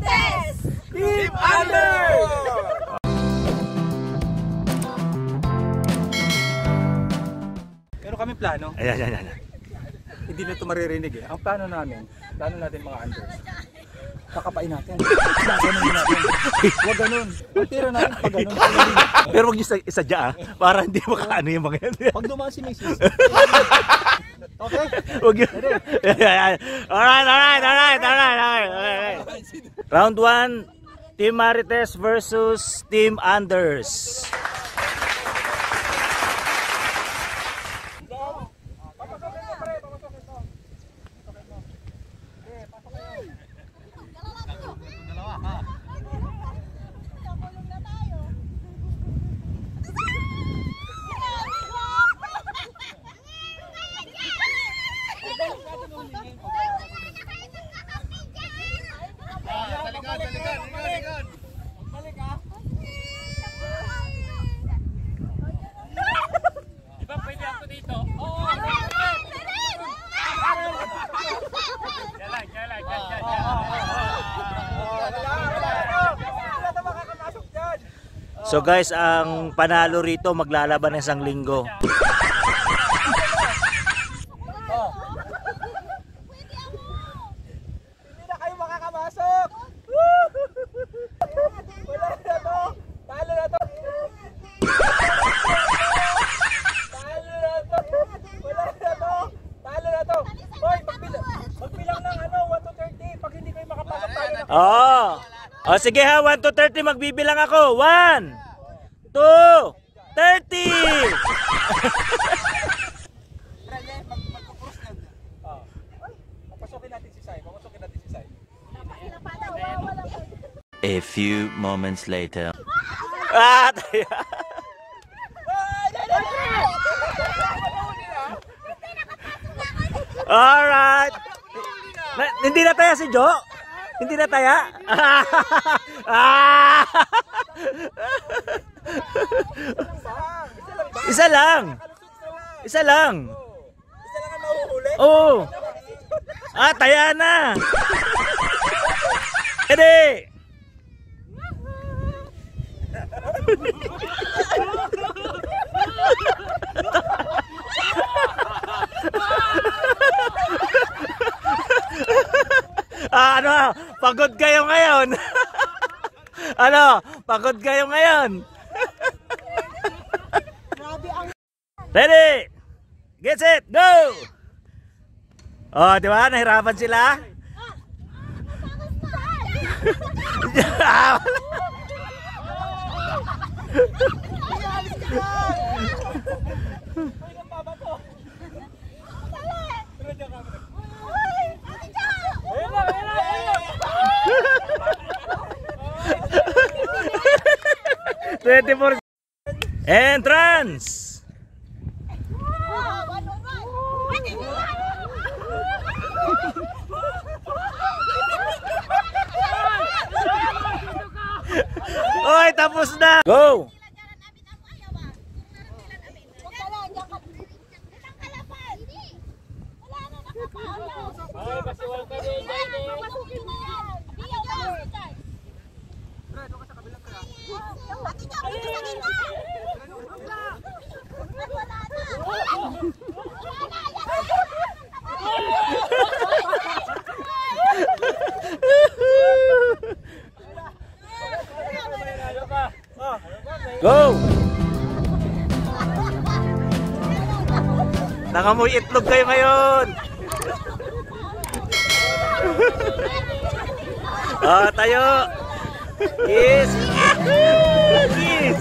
Marites! Team Under! Meron kami plano. Ayan. Hindi na ito maririnig eh. Ang plano natin mga Unders. Kakapain natin. Gaganon natin. Huwag ganun. Ang tira natin pag ganun. Pero huwag niyo isadya para hindi makaano yung mga yan. Pag dumaan si Macy's. Okay? Huwag yun. Alright. Round 1, Team Marites versus Team Anders. So guys, ang panalo rito maglalaban ng isang linggo. Hindi na kayo makakamasok. Wala na to. Talo na to. Talo na to. Hoy, magbilang ng 1 to 30. Pag hindi kayo makapasok, talo na. Oh. O sige ha, 1 to 30 magbibilang ako. 1, 2, 30. Papasokin natin si Sai. A few moments later. Taya. Alright. Hindi na taya si Jo? Hindi na taya? Isa lang. Isa lang ang mahuhuli? Oh. Taya na. Ready. Ano? Pagod kayo ngayon? Ano? Pagod kayo ngayon? Ready? Get set, go! Oh, di ba? Nahirapan sila? Entrance! Oy, tapos na! Go! Go! Nangamoy itlog kayo ngayon. Tayo. Kiss. Kiss.